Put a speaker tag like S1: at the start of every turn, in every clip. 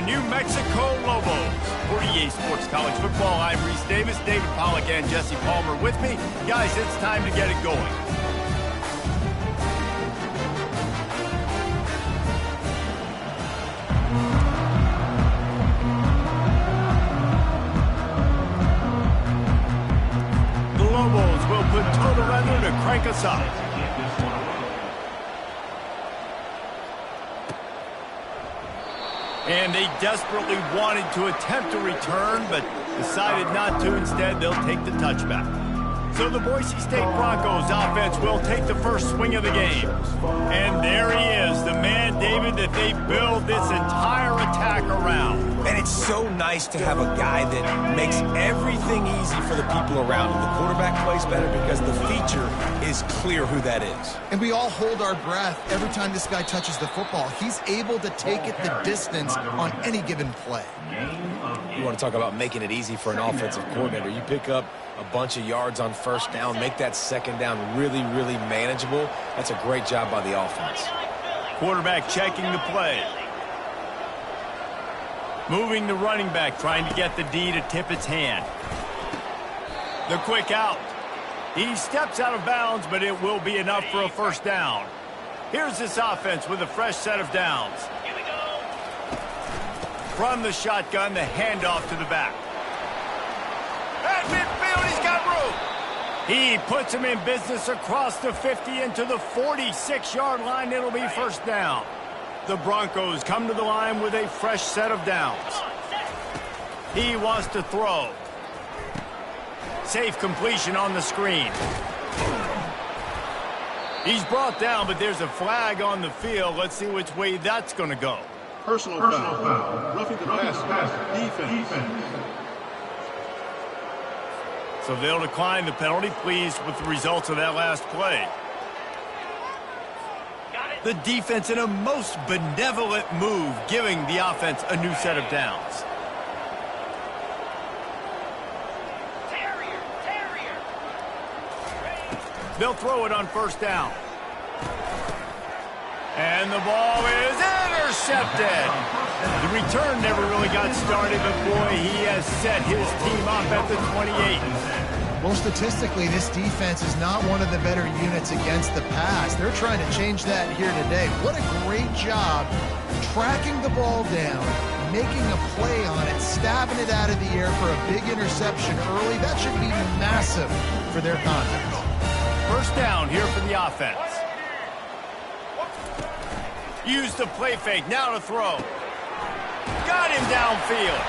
S1: New Mexico Lobos. For EA Sports College Football, I'm Reese Davis, David Pollack, and Jesse Palmer with me. Guys, it's time to get it going. The Lobos will put total under to crank us up. And they desperately wanted to attempt a return, but decided not to. Instead, they'll take the touchback. So the Boise State Broncos offense will take the first swing of the game. And there he is, the man, David, that they build this entire attack around.
S2: And it's so nice to have a guy that makes everything easy for the people around him. The quarterback plays better because the feature is clear who that is.
S3: And we all hold our breath every time this guy touches the football. He's able to take it the distance on any given play.
S2: You want to talk about making it easy for an offensive coordinator. You pick up a bunch of yards on first down, make that second down really, really manageable. That's a great job by the offense.
S1: Quarterback checking the play. Moving the running back, trying to get the D to tip its hand. The quick out. He steps out of bounds, but it will be enough for a first down. Here's this offense with a fresh set of downs. From the shotgun, the handoff to the back. At midfield, he's got room. He puts him in business across the 50 into the 46-yard line. It'll be first down. The Broncos come to the line with a fresh set of downs. He wants to throw. Safe completion on the screen. He's brought down, but there's a flag on the field. Let's see which way that's going to go.
S4: Personal foul. Roughing the passer. Defense.
S1: So they'll decline the penalty, pleased with the results of that last play. The defense in a most benevolent move, giving the offense a new set of downs. They'll throw it on first down. And the ball is intercepted. The return never really got started, but boy, he has set his team up at the 28.
S3: Well, statistically, this defense is not one of the better units against the pass. They're trying to change that here today. What a great job tracking the ball down, making a play on it, stabbing it out of the air for a big interception early. That should be massive for their confidence.
S1: First down here for the offense. Use the play fake, now to throw. Got him downfield.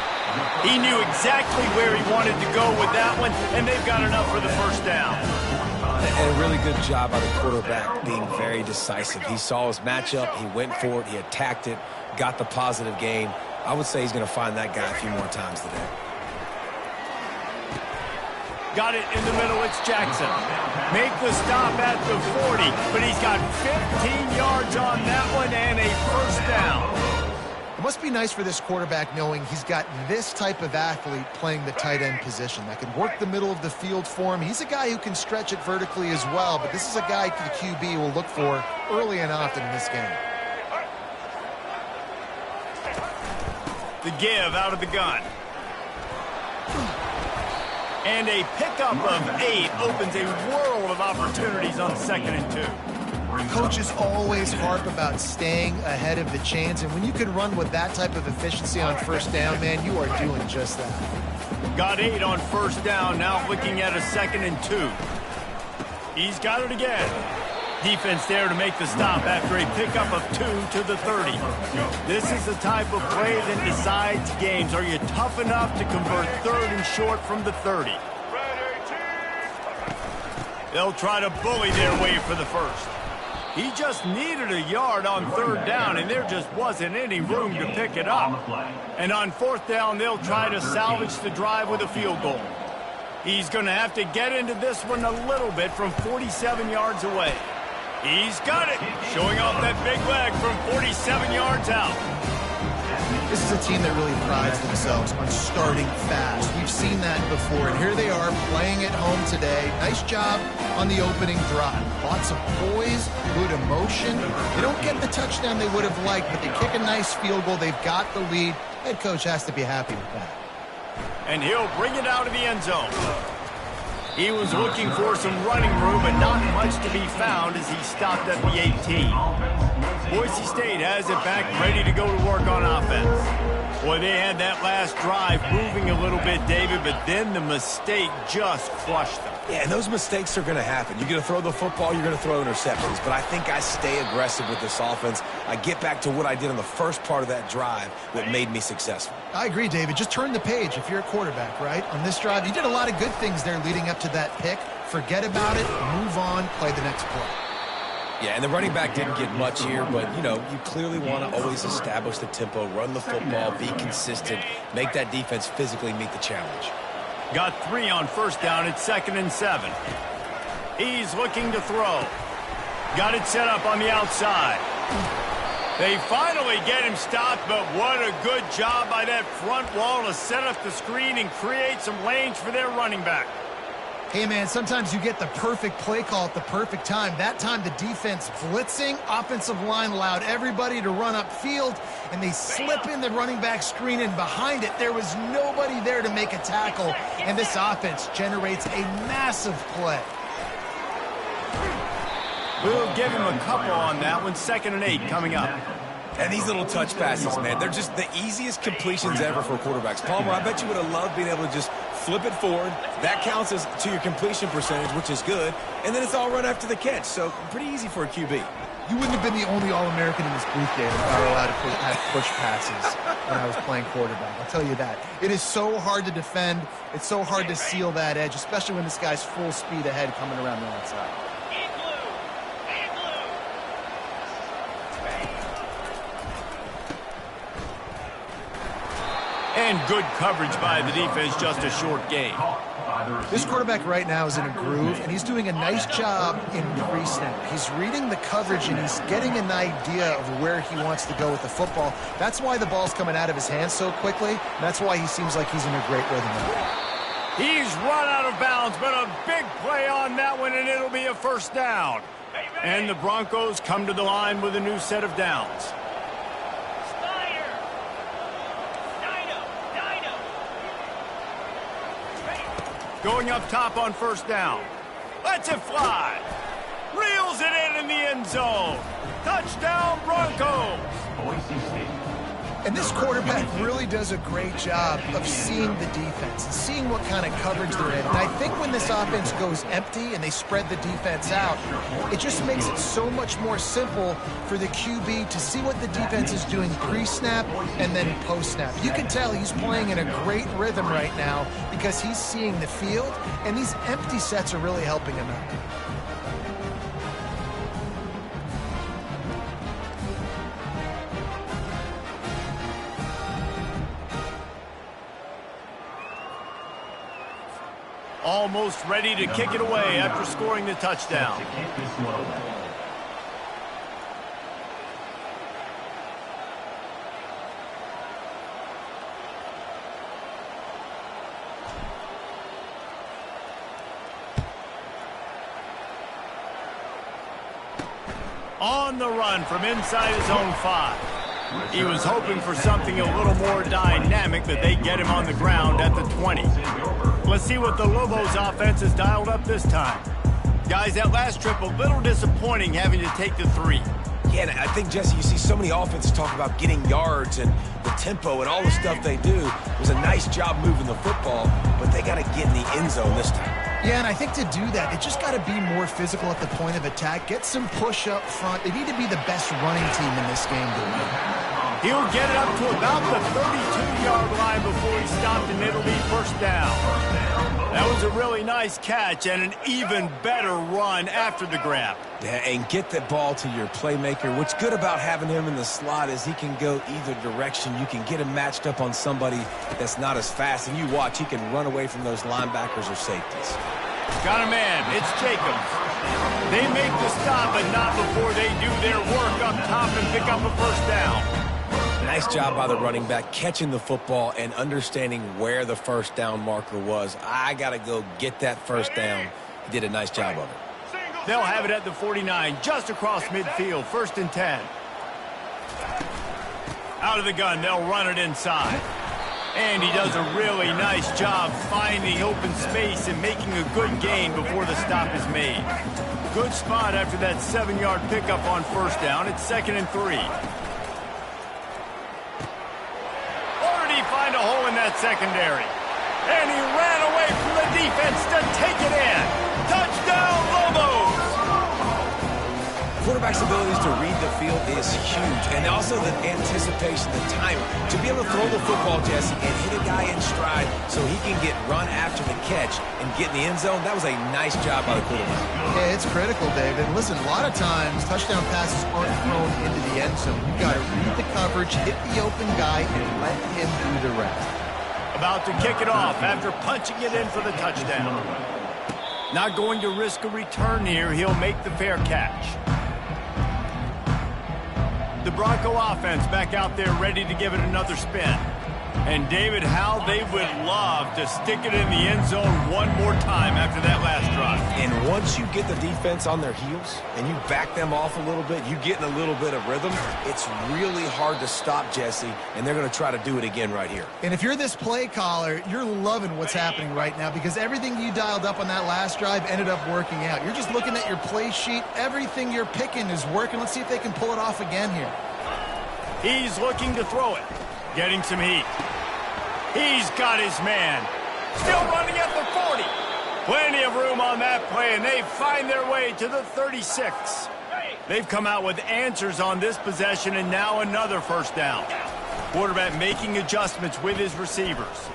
S1: He knew exactly where he wanted to go with that one, and they've got enough for the first down.
S2: And a really good job by the quarterback being very decisive. He saw his matchup, he went for it, he attacked it, got the positive gain. I would say he's going to find that guy a few more times today.
S1: Got it in the middle, it's Jackson. Make the stop at the 40, but he's got 15 yards on that one and a first down.
S3: It must be nice for this quarterback knowing he's got this type of athlete playing the tight end position that can work the middle of the field for him. He's a guy who can stretch it vertically as well, but this is a guy the QB will look for early and often in this game.
S1: The give out of the gun. And a pickup of 8 opens a world of opportunities on 2nd and 2.
S3: Coaches always harp about staying ahead of the chains, and when you can run with that type of efficiency on first down, man, you are doing just that.
S1: Got 8 on first down, now looking at a 2nd and 2. He's got it again. Defense there to make the stop after a pickup of 2 to the 30. This is the type of play that decides games. Are you tough enough to convert 3rd and short from the 30? They'll try to bully their way for the first. He just needed a yard on 3rd down, and there just wasn't any room to pick it up. And on 4th down, they'll try to salvage the drive with a field goal. He's going to have to get into this one a little bit from 47 yards away. He's got it, showing off that big leg from 47 yards out.
S3: This is a team that really prides themselves on starting fast. We've seen that before, and here they are playing at home today. Nice job on the opening drive. Lots of poise, good emotion. They don't get the touchdown they would have liked, but they kick a nice field goal. They've got the lead. Head coach has to be happy with that.
S1: And he'll bring it out of the end zone. He was looking for some running room, but not much to be found as he stopped at the 18. Boise State has it back, ready to go to work on offense. Boy, they had that last drive moving a little bit, David, but then the mistake just crushed them.
S2: Yeah, and those mistakes are going to happen. You're going to throw the football, you're going to throw interceptions. But I think I stay aggressive with this offense. I get back to what I did on the first part of that drive that made me successful.
S3: I agree, David. Just turn the page if you're a quarterback, right? On this drive, you did a lot of good things there leading up to that pick. Forget about it, move on, play the next play.
S2: Yeah, and the running back didn't get much here, but, you know, you clearly want to always establish the tempo, run the football, be consistent, make that defense physically meet the challenge.
S1: Got 3 on first down at 2nd and 7. He's looking to throw. Got it set up on the outside. They finally get him stopped, but what a good job by that front wall to set up the screen and create some lanes for their running back.
S3: Hey, man, sometimes you get the perfect play call at the perfect time. That time, the defense blitzing, offensive line allowed everybody to run upfield, and they slip in the running back screen, and behind it, there was nobody there to make a tackle, and this offense generates a massive play.
S1: We'll give him a couple on that one. 2nd and 8 coming up.
S2: And these little touch passes, man, they're just the easiest completions ever for quarterbacks. Palmer, I bet you would have loved being able to just flip it forward. That counts as to your completion percentage, which is good. And then it's all run after the catch. So pretty easy for a QB.
S3: You wouldn't have been the only All-American in this booth, David, if I were allowed to have push passes when I was playing quarterback. I'll tell you that. It is so hard to defend. It's so hard to seal that edge, especially when this guy's full speed ahead coming around the outside.
S1: And good coverage by the defense, just a short gain.
S3: This quarterback right now is in a groove, and he's doing a nice job in pre-snap. He's reading the coverage, and he's getting an idea of where he wants to go with the football. That's why the ball's coming out of his hands so quickly, and that's why he seems like he's in a great rhythm.
S1: He's run out of bounds, but a big play on that one, and it'll be a first down. And the Broncos come to the line with a new set of downs. Going up top on first down. Lets it fly. Reels it in the end zone. Touchdown, Broncos.
S3: And this quarterback really does a great job of seeing the defense and seeing what kind of coverage they're in. And I think when this offense goes empty and they spread the defense out, it just makes it so much more simple for the QB to see what the defense is doing pre-snap and then post-snap. You can tell he's playing in a great rhythm right now because he's seeing the field, and these empty sets are really helping him out.
S1: Almost ready to kick it away after scoring the touchdown. On the run from inside his own 5. He was hoping for something a little more dynamic, but they get him on the ground at the 20. Let's see what the Lobos offense has dialed up this time. Guys, that last trip a little disappointing having to take the 3.
S2: Yeah, and I think, Jesse, you see so many offenses talk about getting yards and the tempo and all the stuff they do. It was a nice job moving the football, but they got to get in the end zone this time.
S3: Yeah, and I think to do that, they just got to be more physical at the point of attack. Get some push up front. They need to be the best running team in this game.
S1: He'll get it up to about the 32-yard line before he stopped, and it'll be first down. That was a really nice catch and an even better run after the grab.
S2: Yeah, and get the ball to your playmaker. What's good about having him in the slot is he can go either direction. You can get him matched up on somebody that's not as fast, and you watch, he can run away from those linebackers or safeties.
S1: Got a man. It's Jacobs. They make the stop, but not before they do their work up top and pick up a first down.
S2: Nice job by the running back catching the football and understanding where the first down marker was. I got to go get that first down. He did a nice job of it.
S1: They'll have it at the 49, just across midfield, 1st and 10. Out of the gun, they'll run it inside. And he does a really nice job finding open space and making a good gain before the stop is made. Good spot after that 7-yard pickup on first down. It's 2nd and 3. Or did he find a hole in that secondary? And he ran away from the defense to take it in. Touchdown, Lobos!
S2: Quarterback's abilities to read the field is huge, and also the anticipation, the timing. To be able to throw the football, Jesse, and hit a guy in stride so he can get run after the catch and get in the end zone, that was a nice job by the quarterback.
S3: Yeah, it's critical, David. Listen, a lot of times touchdown passes aren't thrown into the end zone. You've got to read the coverage, hit the open guy, and let him do the rest.
S1: About to kick it off after punching it in for the touchdown. Not going to risk a return here. He'll make the fair catch. The Bronco offense back out there ready to give it another spin. And David, how they would love to stick it in the end zone one more time after that last drive.
S2: And once you get the defense on their heels and you back them off a little bit, you get in a little bit of rhythm, it's really hard to stop, Jesse, and they're going to try to do it again right here.
S3: And if you're this play caller, you're loving what's happening right now because everything you dialed up on that last drive ended up working out. You're just looking at your play sheet. Everything you're picking is working. Let's see if they can pull it off again here.
S1: He's looking to throw it. Getting some heat. He's got his man. Still running at the 40. Plenty of room on that play, and they find their way to the 36. They've come out with answers on this possession, and now another first down. Quarterback making adjustments with his receivers.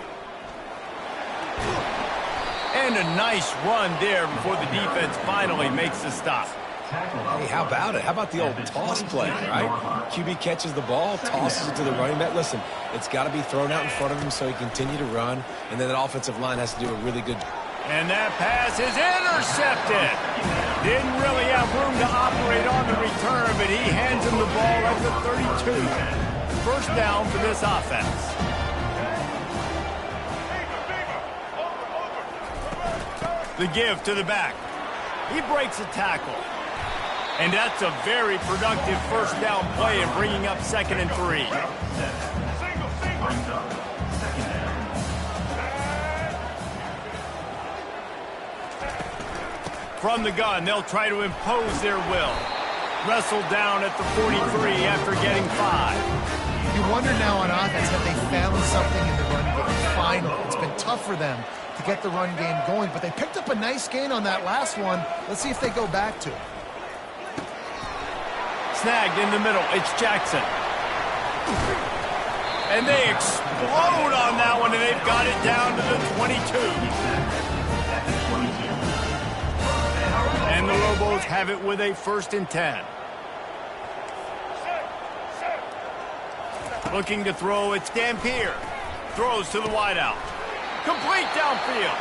S1: And a nice run there before the defense finally makes the stop.
S2: Hey, how about it? How about the old toss play, right? QB catches the ball, tosses it to the running back. Listen, it's got to be thrown out in front of him so he can continue to run, and then that offensive line has to do a really good job.
S1: And that pass is intercepted. Didn't really have room to operate on the return, but he hands him the ball at the 32. First down for this offense. The give to the back. He breaks a tackle. And that's a very productive first down play and bringing up 2nd and 3. From the gun, they'll try to impose their will. Wrestled down at the 43 after getting 5.
S3: You wonder now on offense, have they found something in the run game? Finally, it's been tough for them to get the run game going, but they picked up a nice gain on that last one. Let's see if they go back to it.
S1: Snagged in the middle. It's Jackson. And they explode on that one, and they've got it down to the 22. And the Lobos have it with a 1st and 10. Looking to throw, it's Dampier. Throws to the wideout. Complete downfield.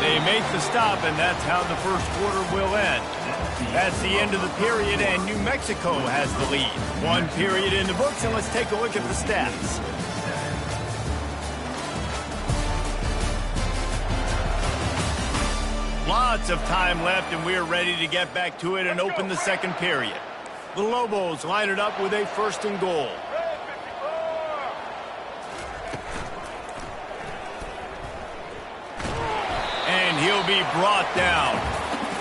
S1: They make the stop, and that's how the first quarter will end. That's the end of the period, and New Mexico has the lead. One period in the books, and let's take a look at the stats. Lots of time left, and we're ready to get back to it and open the second period. The Lobos line it up with a 1st and goal. And he'll be brought down.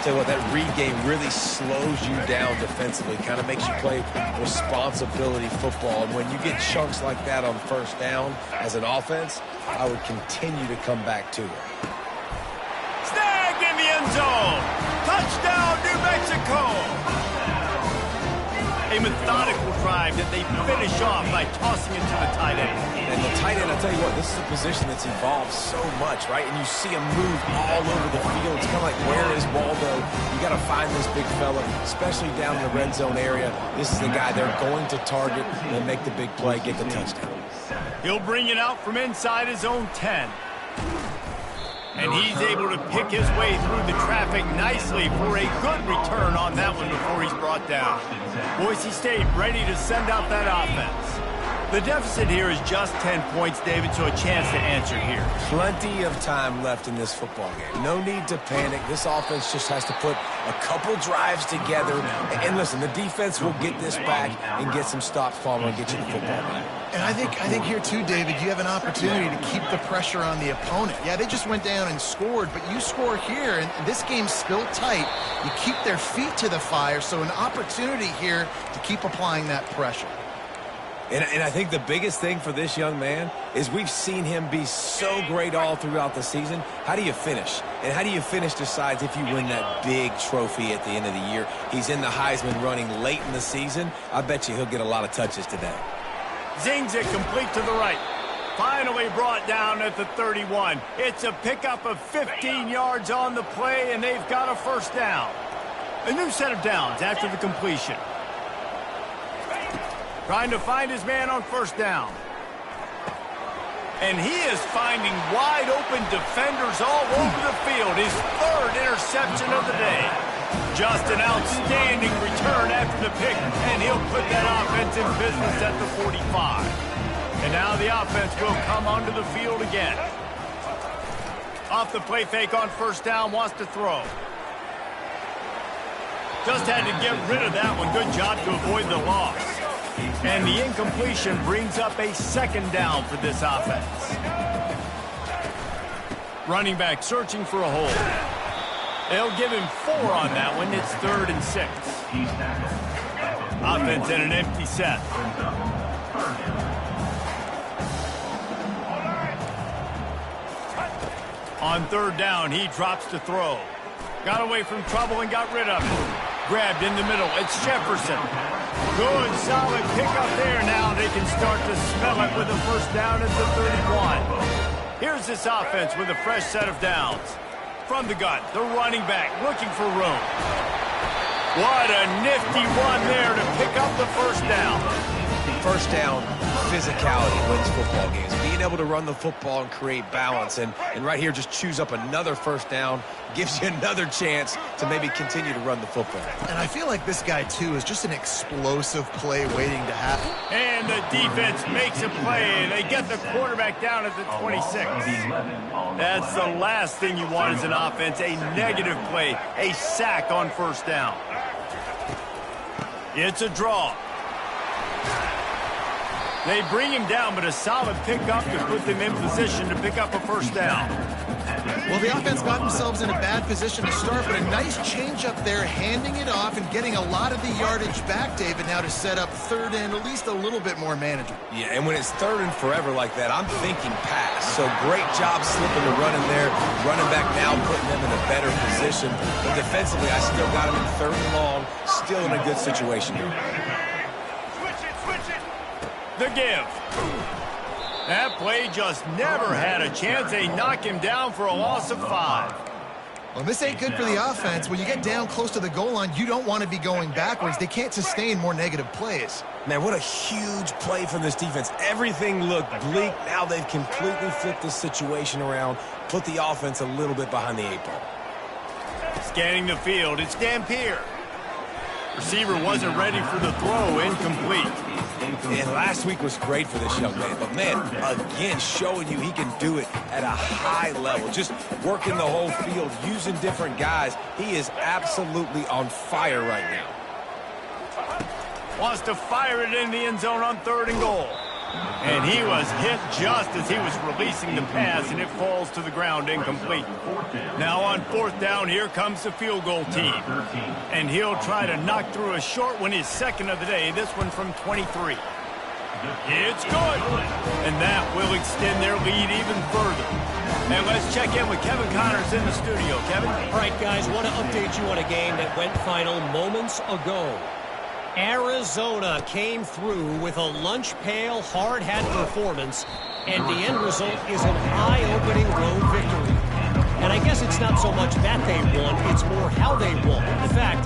S2: Tell you what, that read game really slows you down defensively, kind of makes you play responsibility football. And when you get chunks like that on first down as an offense, I would continue to come back to it.
S1: Snagged in the end zone. Touchdown, New Mexico. A methodical drive that they finish off by tossing it to the tight end.
S2: And the tight end, I'll tell you what, this is a position that's evolved so much, right? And you see him move all over the field. It's kind of like, where is Waldo? You got to find this big fella, especially down in the red zone area. This is the guy they're going to target and make the big play, get the touchdown.
S1: He'll bring it out from inside his own 10. And he's able to pick his way through the traffic nicely for a good return on that one before he's brought down. Boise State ready to send out that offense. The deficit here is just 10 points, David, so a chance to answer here.
S2: Plenty of time left in this football game. No need to panic. This offense just has to put a couple drives together. And listen, the defense will get this back and get some stops, Palmer, and get you the football back.
S3: And I think here too, David, you have an opportunity to keep the pressure on the opponent. Yeah, they just went down and scored, but you score here, and this game's still tight. You keep their feet to the fire, so an opportunity here to keep applying that pressure.
S2: And I think the biggest thing for this young man is we've seen him be so great all throughout the season. How do you finish? And how do you finish decides if you win that big trophy at the end of the year. He's in the Heisman running late in the season. I bet you he'll get a lot of touches today.
S1: Zings it complete to the right. Finally brought down at the 31. It's a pickup of 15 yards on the play, and they've got a first down. A new set of downs after the completion. Trying to find his man on first down. And he is finding wide-open defenders all over the field. His third interception of the day. Just an outstanding return after the pick, and he'll put that offense in business at the 45. And now the offense will come onto the field again. Off the play fake on first down, wants to throw. Just had to get rid of that one. Good job to avoid the loss. And the incompletion brings up a second down for this offense. Running back searching for a hole. They'll give him 4 on that one. It's 3rd and 6. Offense in an empty set. On 3rd down, he drops to throw. Got away from trouble and got rid of it. Grabbed in the middle. It's Jefferson. Good, solid pickup there. Now they can start to smell it with a first down at the 31. Here's this offense with a fresh set of downs. From the gun, the running back looking for room. What a nifty run there to pick up the first down.
S2: First down, physicality wins football games. Being able to run the football and create balance. And right here, just choose up another first down. Gives you another chance to maybe continue to run the football.
S3: And I feel like this guy, too, is just an explosive play waiting to happen.
S1: And the defense makes a play. They get the quarterback down at the 26. That's the last thing you want as an offense, a negative play, a sack on first down. It's a draw. They bring him down, but a solid pickup to put them in position to pick up a first down.
S3: Well, the offense got themselves in a bad position to start, but a nice change up there, handing it off and getting a lot of the yardage back, David, now to set up 3rd and at least a little bit more manageable.
S2: Yeah, and when it's 3rd and forever like that, I'm thinking pass. So great job slipping the run in there. Running back now putting them in a better position. But defensively, I still got them in 3rd and long, still in a good situation here.
S1: The give. That play just never had a chance. They knock him down for a loss of 5.
S3: Well, this ain't good for the offense. When you get down close to the goal line, you don't want to be going backwards. They can't sustain more negative plays.
S2: Man, what a huge play from this defense. Everything looked bleak. Now they've completely flipped this situation around, put the offense a little bit behind the 8 ball.
S1: Scanning the field, it's Dampier. Receiver wasn't ready for the throw, incomplete.
S2: And last week was great for this young man. But, man, again, showing you he can do it at a high level. Just working the whole field, using different guys. He is absolutely on fire right now.
S1: Wants to fire it in the end zone on 3rd and goal. And he was hit just as he was releasing the pass, and it falls to the ground incomplete. Now on 4th down, here comes the field goal team. And he'll try to knock through a short one, his 2nd of the day, this one from 23. It's good. And that will extend their lead even further. And let's check in with Kevin Connors in the studio. Kevin?
S5: All right, guys, want to update you on a game that went final moments ago. Arizona came through with a lunch pail, hard-hat performance, and the end result is an eye-opening road victory. And I guess it's not so much that they won, it's more how they won. In fact,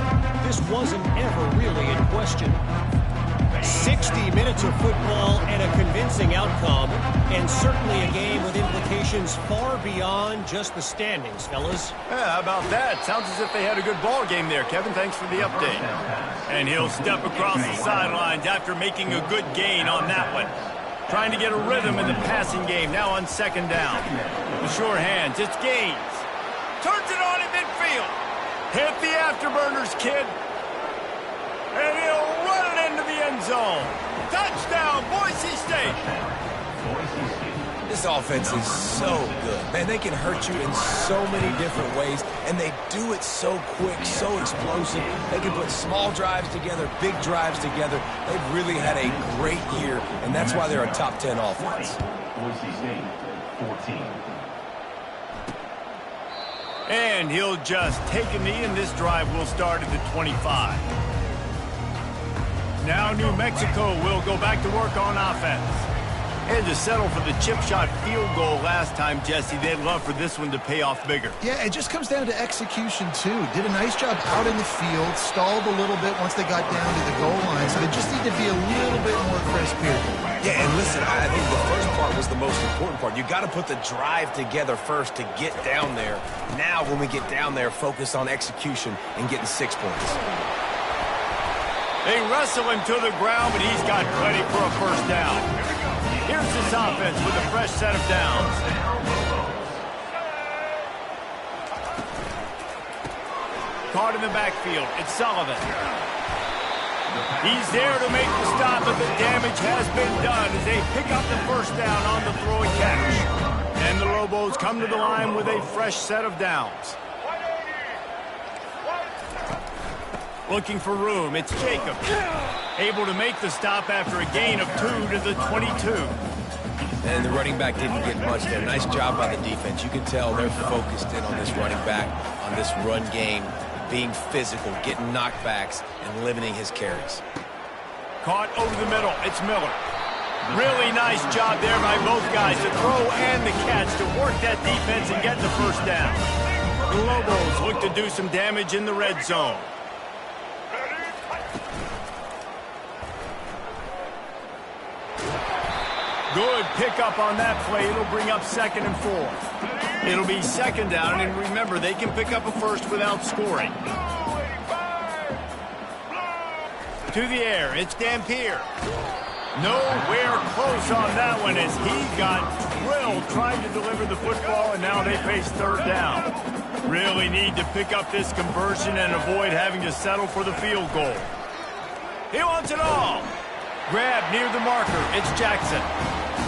S5: this wasn't ever really in question. 60 minutes of football and a convincing outcome, and certainly a game with implications far beyond just the standings, fellas.
S1: Yeah, how about that? Sounds as if they had a good ball game there, Kevin. Thanks for the update. And he'll step across the sidelines after making a good gain on that one. Trying to get a rhythm in the passing game. Now on second down. The sure hands. It's Gaines. Turns it on in midfield. Hit the afterburners, kid. And he'll run it into the end zone. Touchdown, Boise State.
S2: This offense is so good. Man, they can hurt you in so many different ways, and they do it so quick, so explosive. They can put small drives together, big drives together. They've really had a great year, and that's why they're a top 10 offense.
S4: Boise State, 14.
S1: And he'll just take a knee, and this drive will start at the 25. Now New Mexico will go back to work on offense. Had to settle for the chip shot field goal last time, Jesse. They'd love for this one to pay off bigger.
S3: Yeah, it just comes down to execution, too. Did a nice job out in the field, stalled a little bit once they got down to the goal line, so they just need to be a little bit more crisp here.
S2: Yeah, and listen, I think the first part was the most important part. You got to put the drive together first to get down there. Now, when we get down there, focus on execution and getting 6 points.
S1: They wrestle him to the ground, but he's got plenty for a first down. Here's this offense with a fresh set of downs. Caught in the backfield. It's Sullivan. He's there to make the stop, but the damage has been done as they pick up the first down on the throw and catch. And the Lobos come to the line with a fresh set of downs. Looking for room. It's Jacob. Able to make the stop after a gain of 2 to the 22.
S2: And the running back didn't get much there. Nice job by the defense. You can tell they're focused in on this running back, on this run game, being physical, getting knockbacks, and limiting his carries.
S1: Caught over the middle. It's Miller. Really nice job there by both guys, the throw and the catch, to work that defense and get the first down. The Lobos look to do some damage in the red zone. Good pickup on that play. It'll bring up 2nd and 4. It'll be second down, and remember, they can pick up a first without scoring. To the air, it's Dampier. Nowhere close on that one as he got drilled trying to deliver the football, and now they face third down. Really need to pick up this conversion and avoid having to settle for the field goal. He wants it all. Grab near the marker. It's Jackson.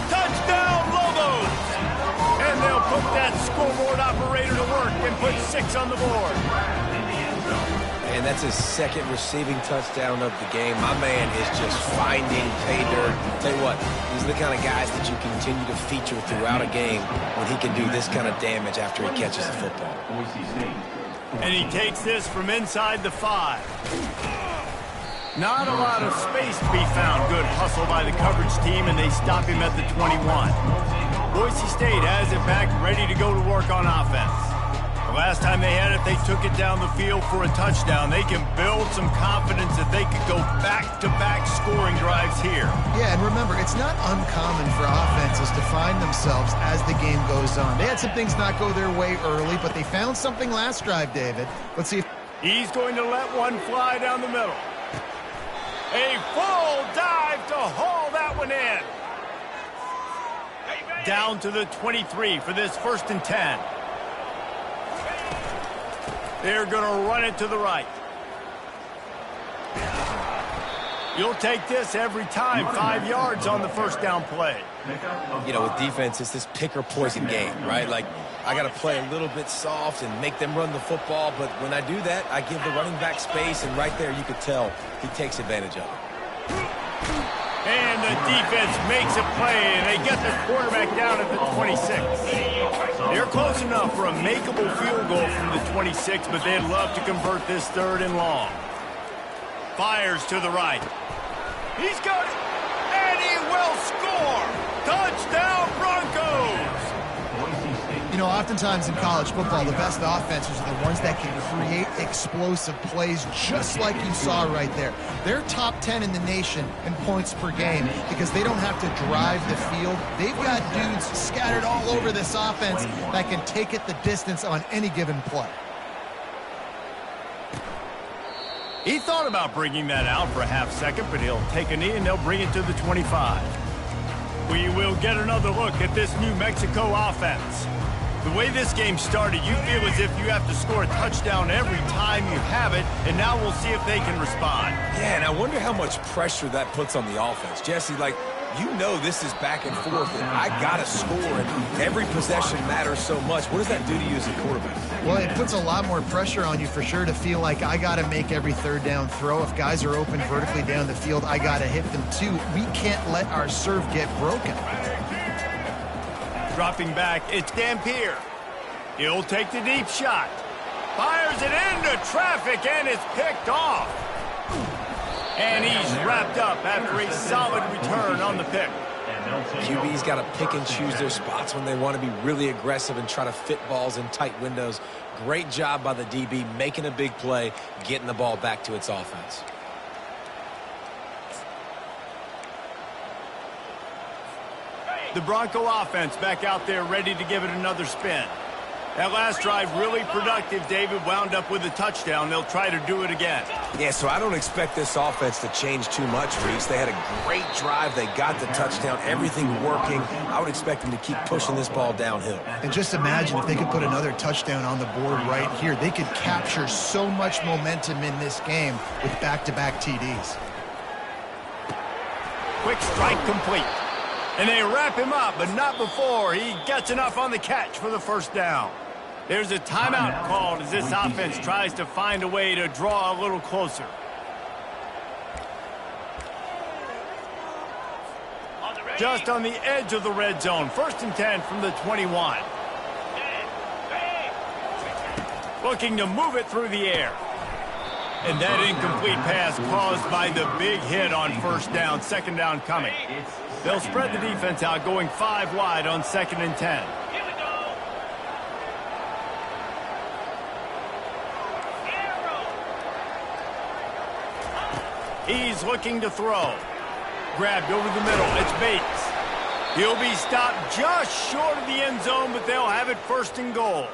S1: Touchdown, Lobos! And they'll put that scoreboard operator to work and put 6 on the board.
S2: And that's his second receiving touchdown of the game. My man is just finding pay dirt. Tell you what, these are the kind of guys that you continue to feature throughout a game when he can do this kind of damage after he catches the football.
S1: And he takes this from inside the 5. Not a lot of space to be found. Good hustle by the coverage team, and they stop him at the 21. Boise State has it back, ready to go to work on offense. The last time they had it, they took it down the field for a touchdown. They can build some confidence that they could go back-to-back scoring drives here.
S3: Yeah, and remember, it's not uncommon for offenses to find themselves as the game goes on. They had some things not go their way early, but they found something last drive, David. Let's see if...
S1: He's going to let one fly down the middle. A full dive to haul that one in. Down to the 23 for this 1st and 10. They're going to run it to the right. You'll take this every time. 5 yards on the first down play.
S2: You know, with defense, it's this pick or poison game, right? Like, I got to play a little bit soft and make them run the football, but when I do that, I give the running back space, and right there you could tell he takes advantage of it.
S1: And the defense makes a play, and they get the quarterback down at the 26. They're close enough for a makeable field goal from the 26, but they'd love to convert this 3rd and long. Fires to the right. He's got it, and he will score! Touchdown, Broncos!
S3: You know, oftentimes in college football, the best offenses are the ones that can create explosive plays just like you saw right there. They're top 10 in the nation in points per game because they don't have to drive the field. They've got dudes scattered all over this offense that can take it the distance on any given play.
S1: He thought about bringing that out for a half second, but he'll take a knee and they'll bring it to the 25. We will get another look at this New Mexico offense. The way this game started, you feel as if you have to score a touchdown every time you have it, and now we'll see if they can respond.
S2: Yeah, and I wonder how much pressure that puts on the offense. Jesse, like, you know this is back and forth, and I got to score, and every possession matters so much. What does that do to you as a quarterback?
S3: Well, it puts a lot more pressure on you for sure to feel like I got to make every third down throw. If guys are open vertically down the field, I got to hit them too. We can't let our serve get broken.
S1: Dropping back, it's Dampier. He'll take the deep shot. Fires it into traffic, and it's picked off. And he's wrapped up after a solid return on the pick.
S2: QB's got to pick and choose their spots when they want to be really aggressive and try to fit balls in tight windows. Great job by the DB making a big play, getting the ball back to its offense.
S1: The Bronco offense back out there ready to give it another spin. That last drive really productive. David wound up with a touchdown. They'll try to do it again.
S2: Yeah, so I don't expect this offense to change too much, Reese. They had a great drive. They got the touchdown. Everything working. I would expect them to keep pushing this ball downhill.
S3: And just imagine if they could put another touchdown on the board right here. They could capture so much momentum in this game with back-to-back TDs.
S1: Quick strike complete. And they wrap him up, but not before he gets enough on the catch for the first down. There's a timeout called as this offense tries to find a way to draw a little closer. Just on the edge of the red zone. 1st and 10 from the 21. Looking to move it through the air. And that incomplete pass caused by the big hit on 1st down. 2nd down coming. They'll spread the defense out, going 5 wide on 2nd and 10. He's looking to throw. Grabbed over the middle. It's Bates. He'll be stopped just short of the end zone, but they'll have it 1st and goal.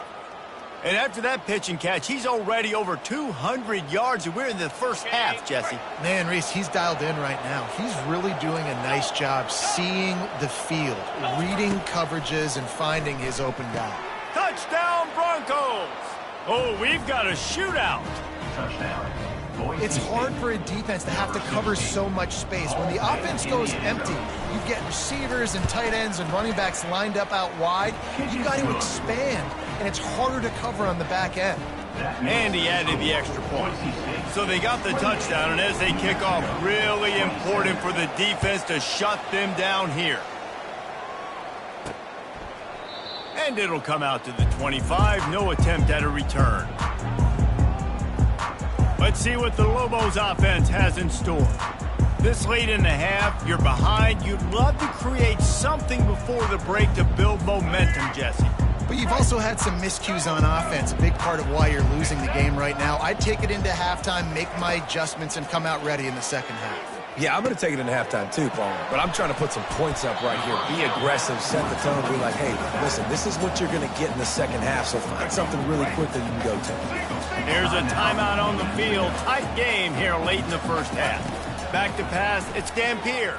S1: And after that pitch and catch, he's already over 200 yards, and we're in the first half, Jesse.
S3: Man, Reese, he's dialed in right now. He's really doing a nice job seeing the field, reading coverages, and finding his open guy.
S1: Touchdown, Broncos! Oh, we've got a shootout.
S4: Touchdown.
S3: It's hard for a defense to have to cover so much space. When the offense goes empty, you get receivers and tight ends and running backs lined up out wide. You've got to expand, and it's harder to cover on the back end.
S1: And he added the extra point. So they got the touchdown, and as they kick off, really important for the defense to shut them down here. And it'll come out to the 25. No attempt at a return. Let's see what the Lobos offense has in store. This late in the half, you're behind. You'd love to create something before the break to build momentum, Jesse.
S3: But you've also had some miscues on offense, a big part of why you're losing the game right now. I'd take it into halftime, make my adjustments, and come out ready in the 2nd half.
S2: Yeah, I'm going to take it into halftime too, Paul. But I'm trying to put some points up right here. Be aggressive, set the tone, be like, hey, listen, this is what you're going to get in the 2nd half, so find something really quick that you can go to.
S1: Here's a timeout on the field. Tight game here late in the first half. Back to pass, it's Dampier.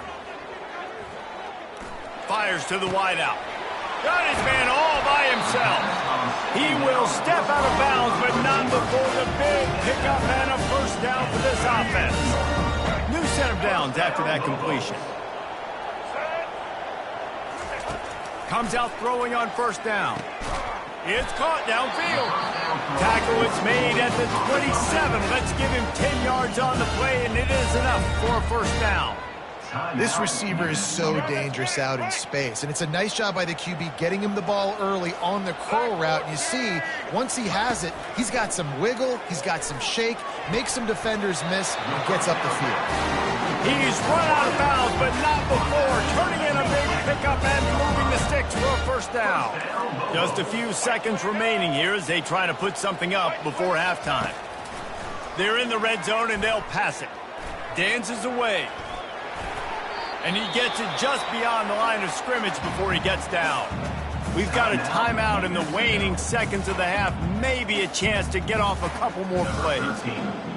S1: Fires to the wideout. Got his man all by himself. He will step out of bounds, but not before the big pickup and a 1st down for this offense. New set of downs after that completion. Comes out throwing on 1st down. It's caught downfield. Tackle is made at the 27. Let's give him 10 yards on the play, and it is enough for a 1st down.
S3: This receiver is so dangerous out in space, and it's a nice job by the QB getting him the ball early on the curl route. And you see, once he has it, he's got some wiggle, he's got some shake, makes some defenders miss, and gets up the field.
S1: He's run out of bounds, but not before turning in a big pickup and moving the sticks for a 1st down. Just a few seconds remaining here as they try to put something up before halftime. They're in the red zone, and they'll pass it. Dances away. And he gets it just beyond the line of scrimmage before he gets down. We've got a timeout in the waning seconds of the half. Maybe a chance to get off a couple more plays.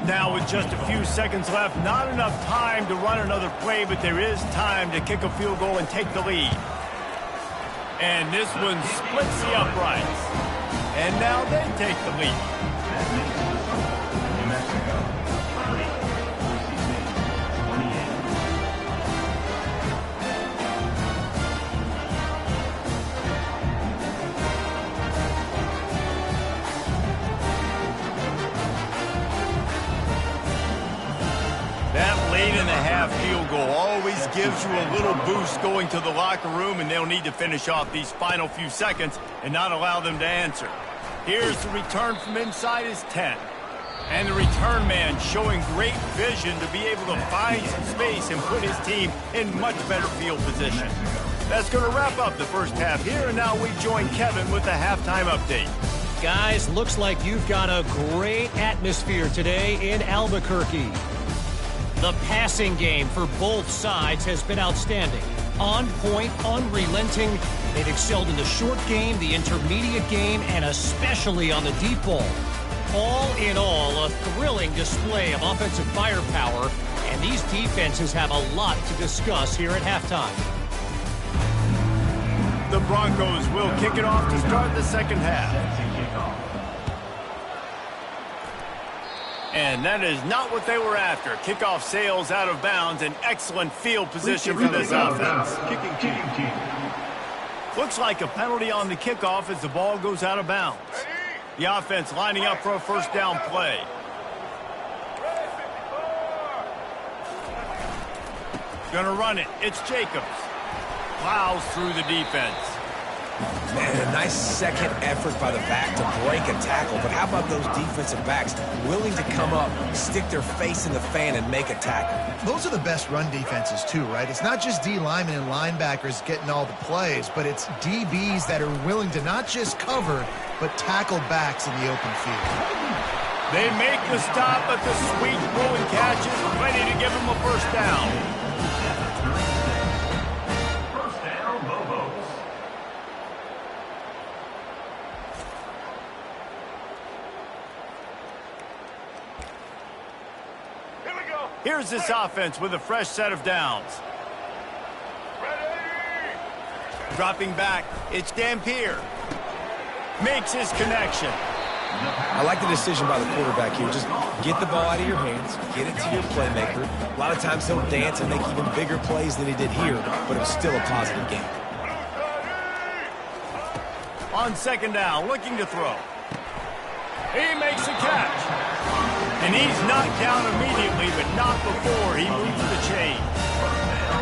S1: Now with just a few seconds left, not enough time to run another play, but there is time to kick a field goal and take the lead. And this one splits the uprights. And now they take the lead. That late-in-the-half field goal always gives you a little boost going to the locker room, and they'll need to finish off these final few seconds and not allow them to answer. Here's the return from inside his 10. And the return man showing great vision to be able to find some space and put his team in much better field position. That's going to wrap up the first half here, and now we join Kevin with the halftime update.
S5: Guys, looks like you've got a great atmosphere today in Albuquerque. The passing game for both sides has been outstanding. On point, unrelenting. They've excelled in the short game, the intermediate game, and especially on the deep ball. All in all, a thrilling display of offensive firepower, and these defenses have a lot to discuss here at halftime.
S1: The Broncos will kick it off to start the second half. And that is not what they were after. Kickoff sails out of bounds. An excellent field position for this offense. Looks like a penalty on the kickoff as the ball goes out of bounds. The offense lining up for a first down play. Gonna run it. It's Jacobs. Plows through the defense.
S2: Man, a nice second effort by the back to break a tackle. But how about those defensive backs willing to come up, stick their face in the fan, and make a tackle?
S3: Those are the best run defenses, too, right? It's not just D linemen and linebackers getting all the plays, but it's DBs that are willing to not just cover, but tackle backs in the open field.
S1: They make the stop, but the sweet throw and catch is ready to give them a first down. Here's this offense with a fresh set of downs. Dropping back, it's Dampier. Makes his connection.
S2: I like the decision by the quarterback here. Just get the ball out of your hands, get it to your playmaker. A lot of times he'll dance and make even bigger plays than he did here, but it was still a positive game.
S1: On second down, looking to throw. He makes a catch. And he's knocked down immediately, but not before he moves the chain.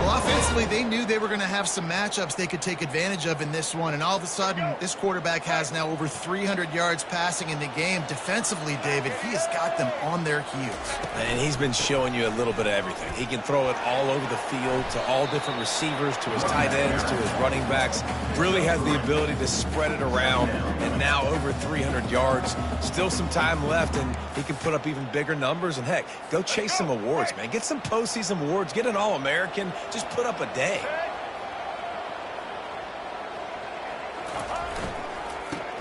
S3: Well, offensively, they knew they were going to have some matchups they could take advantage of in this one, and all of a sudden, this quarterback has now over 300 yards passing in the game. Defensively, David, he has got them on their heels.
S2: And he's been showing you a little bit of everything. He can throw it all over the field to all different receivers, to his tight ends, to his running backs. Really has the ability to spread it around, and now over 300 yards. Still some time left, and he can put up even bigger numbers. And, heck, go chase some awards, man. Get some postseason awards. Get an All-American. Just put up a day.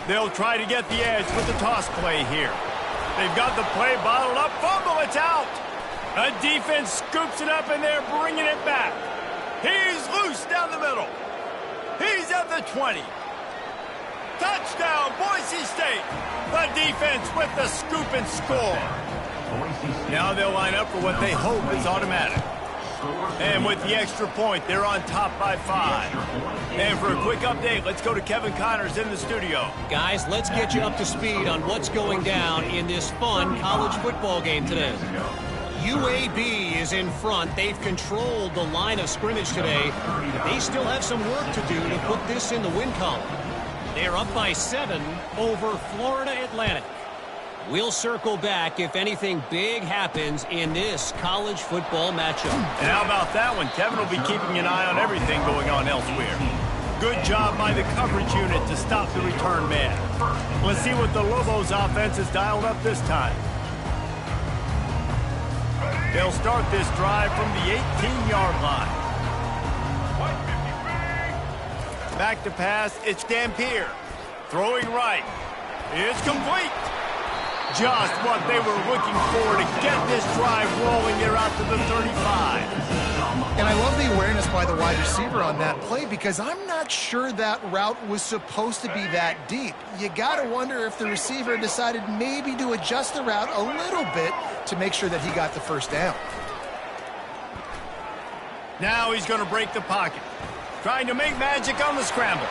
S1: They'll try to get the edge with the toss play here. They've got the play bottled up. Fumble, it's out. A defense scoops it up, and they're bringing it back. He's loose down the middle. He's at the 20. Touchdown, Boise State. The defense with the scoop and score. Now they'll line up for what they hope is automatic. And with the extra point, they're on top by 5. And for a quick update, let's go to Kevin Connors in the studio.
S5: Guys, let's get you up to speed on what's going down in this fun college football game today. UAB is in front. They've controlled the line of scrimmage today. They still have some work to do to put this in the win column. They're up by 7 over Florida Atlantic. We'll circle back if anything big happens in this college football matchup.
S1: And how about that one? Kevin will be keeping an eye on everything going on elsewhere. Good job by the coverage unit to stop the return man. Let's see what the Lobos offense has dialed up this time. They'll start this drive from the 18-yard line. Back to pass, it's Dampier. Throwing right. It's complete. Just what they were looking for to get this drive rolling. They're out to the 35.
S3: And I love the awareness by the wide receiver on that play because I'm not sure that route was supposed to be that deep. You got to wonder if the receiver decided maybe to adjust the route a little bit to make sure that he got the first down.
S1: Now he's going to break the pocket. Trying to make magic on the scramble.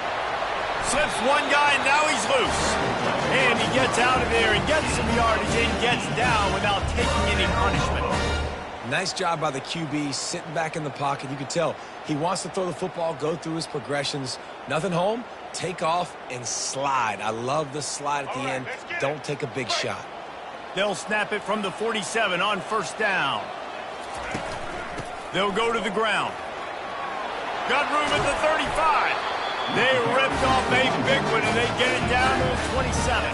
S1: Slips one guy, and now he's loose. And he gets out of there and gets some yardage and gets down without taking any punishment.
S2: Nice job by the QB, sitting back in the pocket. You can tell he wants to throw the football, go through his progressions. Nothing home, take off, and slide. I love the slide at the end. Don't take a big shot.
S1: They'll snap it from the 47 on first down. They'll go to the ground. Got room at the 35. They ripped off a big one, and they get it down to the 27.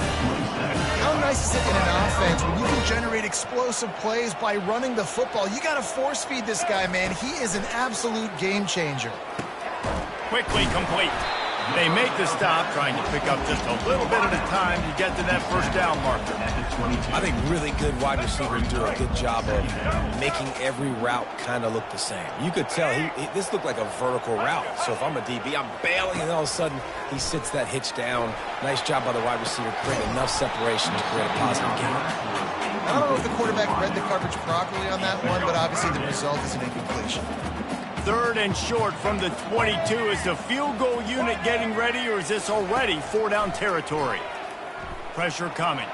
S3: How nice is it in an offense when you can generate explosive plays by running the football? You got to force feed this guy, man. He is an absolute game changer.
S1: Quickly complete. They make the stop, trying to pick up just a little bit at a time to get to that first down marker.
S2: I think really good wide receivers do a good job of making every route kind of look the same. You could tell this looked like a vertical route. So if I'm a DB, I'm bailing, and all of a sudden he sits that hitch down. Nice job by the wide receiver, creating enough separation to create a positive gain.
S3: I don't know if the quarterback read the coverage properly on that one, but obviously the result is an incompletion.
S1: Third and short from the 22. Is the field goal unit getting ready, or is this already four-down territory? Pressure coming.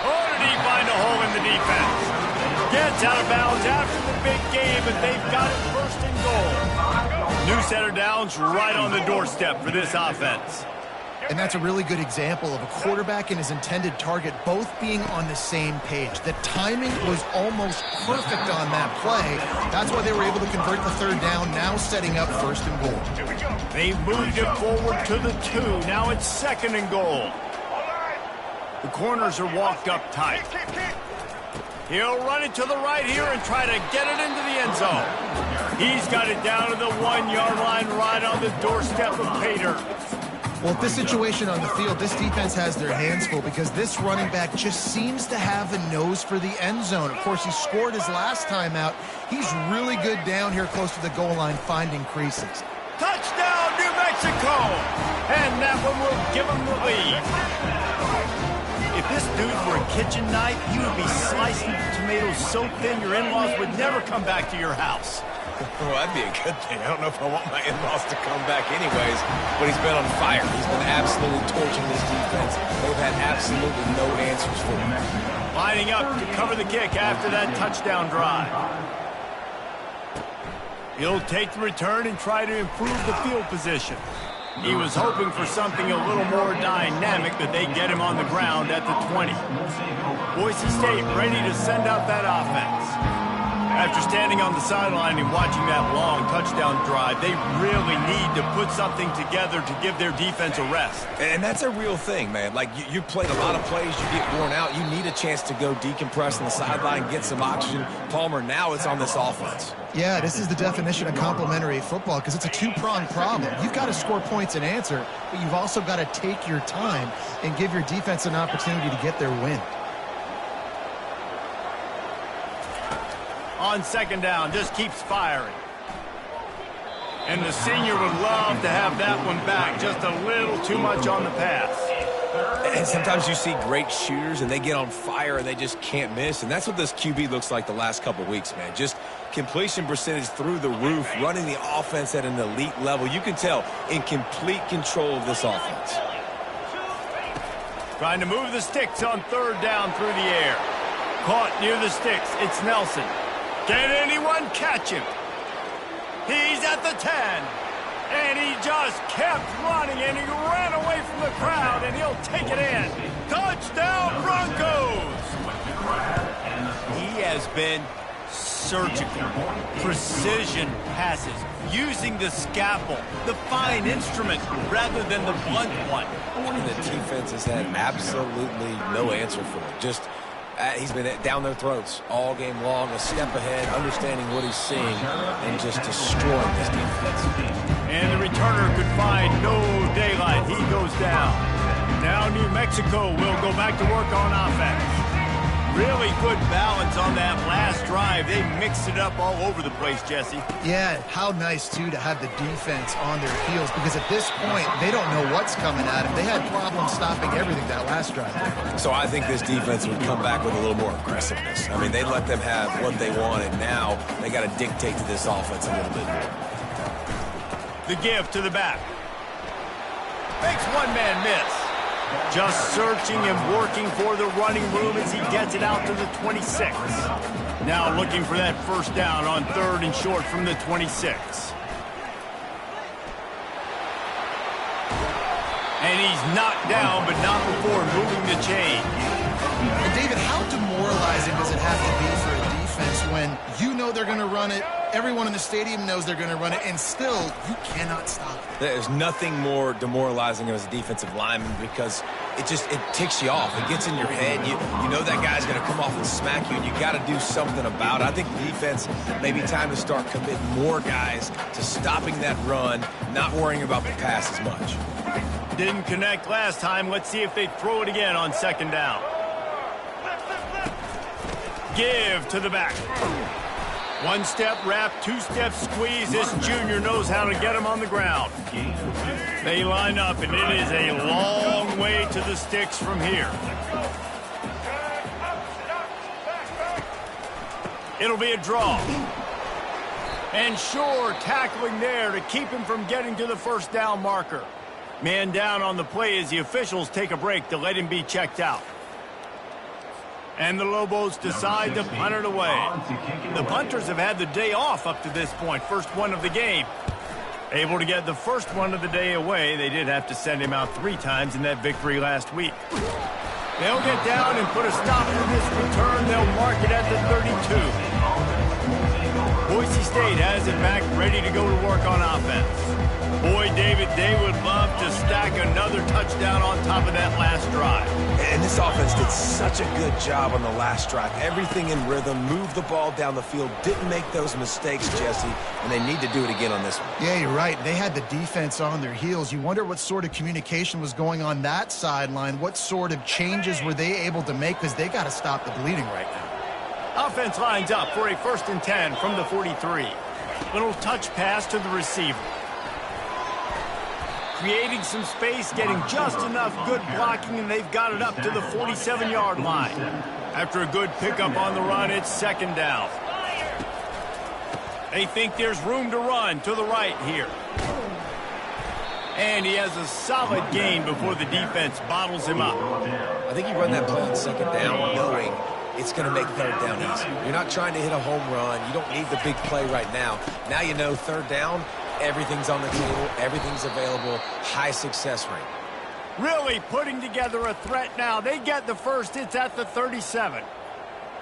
S1: Oh, did he find a hole in the defense? Gets out of bounds after the big game, but they've got it first and goal. New set of downs right on the doorstep for this offense.
S3: And that's a really good example of a quarterback and his intended target both being on the same page. The timing was almost perfect on that play. That's why they were able to convert the third down, now setting up first and goal.
S1: They've moved it forward to the 2. Now it's second and goal. The corners are walked up tight. He'll run it to the right here and try to get it into the end zone. He's got it down to the 1-yard line right on the doorstep of Pater.
S3: Well, at this situation on the field, this defense has their hands full because this running back just seems to have a nose for the end zone. Of course, he scored his last time out. He's really good down here close to the goal line, finding creases.
S1: Touchdown, New Mexico! And that one will give him the lead. If this dude were a kitchen knife, he would be slicing tomatoes so thin your in-laws would never come back to your house.
S2: Well, that'd be a good thing. I don't know if I want my in-laws to come back anyways, but he's been on fire. He's been absolutely torching this defense. They've had absolutely no answers for him.
S1: Lining up to cover the kick after that touchdown drive. He'll take the return and try to improve the field position. He was hoping for something a little more dynamic, but they get him on the ground at the 20. Boise State ready to send out that offense. After standing on the sideline and watching that long touchdown drive, they really need to put something together to give their defense a rest.
S2: And that's a real thing, man. Like, you played a lot of plays, you get worn out. You need a chance to go decompress on the sideline, get some oxygen. Palmer, now it's on this offense.
S3: Yeah, this is the definition of complementary football because it's a two-pronged problem. You've got to score points and answer, but you've also got to take your time and give your defense an opportunity to get their win.
S1: On second down, just keeps firing. And the senior would love to have that one back. Just a little too much on the pass.
S2: And sometimes you see great shooters, and they get on fire, and they just can't miss. And that's what this QB looks like the last couple weeks, man. Just completion percentage through the roof, running the offense at an elite level. You can tell in complete control of this offense.
S1: Trying to move the sticks on third down through the air. Caught near the sticks. It's Nelson. Can anyone catch him? He's at the 10. And he just kept running, and he ran away from the crowd, and he'll take it in. Touchdown, Broncos! He has been surgical, precision passes, using the scalpel, the fine instrument, rather than the blunt one.
S2: And the defense has had absolutely no answer for it. Just he's been down their throats all game long, a step ahead, understanding what he's seeing, and just destroying this defense.
S1: And the returner could find no daylight. He goes down. Now New Mexico will go back to work on offense. Really good balance on that last drive. They mixed it up all over the place, Jesse.
S3: Yeah, how nice, too, to have the defense on their heels, because at this point, they don't know what's coming at them. They had problems stopping everything that last drive.
S2: So I think this defense would come back with a little more aggressiveness. I mean, they let them have what they wanted. Now they got to dictate to this offense a little bit more.
S1: The give to the back. Makes one man miss. Just searching and working for the running room as he gets it out to the 26. Now looking for that first down on 3rd and short from the 26. And he's knocked down, but not before moving the chain.
S3: And David, how demoralizing does it have to be for a defense when you know they're going to run it, everyone in the stadium knows they're going to run it, and still you cannot stop it?
S2: There's nothing more demoralizing as a defensive lineman because it ticks you off. It gets in your head. You know that guy's going to come off and smack you, and you got to do something about it. I think defense maybe time to start committing more guys to stopping that run, not worrying about the pass as much.
S1: Didn't connect last time. Let's see if they throw it again on 2nd down. Give to the back. 1-step wrap, 2-step squeeze. This junior knows how to get him on the ground. They line up, and it is a long way to the sticks from here. It'll be a draw. And sure, tackling there to keep him from getting to the first down marker. Man down on the play as the officials take a break to let him be checked out. And the Lobos decide to punt it away. The punters have had the day off up to this point. First one of the game. Able to get the first one of the day away. They did have to send him out 3 times in that victory last week. They'll get down and put a stop to this return. They'll mark it at the 32. Boise State has it back, ready to go to work on offense. Boy, David, they would love to stack another touchdown on top of that last drive.
S2: And this offense did such a good job on the last drive. Everything in rhythm, moved the ball down the field, didn't make those mistakes, Jesse, and they need to do it again on this one.
S3: Yeah, you're right. They had the defense on their heels. You wonder what sort of communication was going on that sideline. What sort of changes were they able to make, because they got to stop the bleeding right now.
S1: Offense lines up for a 1st and 10 from the 43. Little touch pass to the receiver. Creating some space, getting just enough good blocking, and they've got it up to the 47-yard line. After a good pickup on the run, it's 2nd down. They think there's room to run to the right here. And he has a solid gain before the defense bottles him up.
S2: I think you run that play on 2nd down knowing it's going to make 3rd down easy. You're not trying to hit a home run. You don't need the big play right now. Now you know 3rd down, everything's on the table, everything's available, high success rate.
S1: Really putting together a threat now. They get the first. It's at the 37.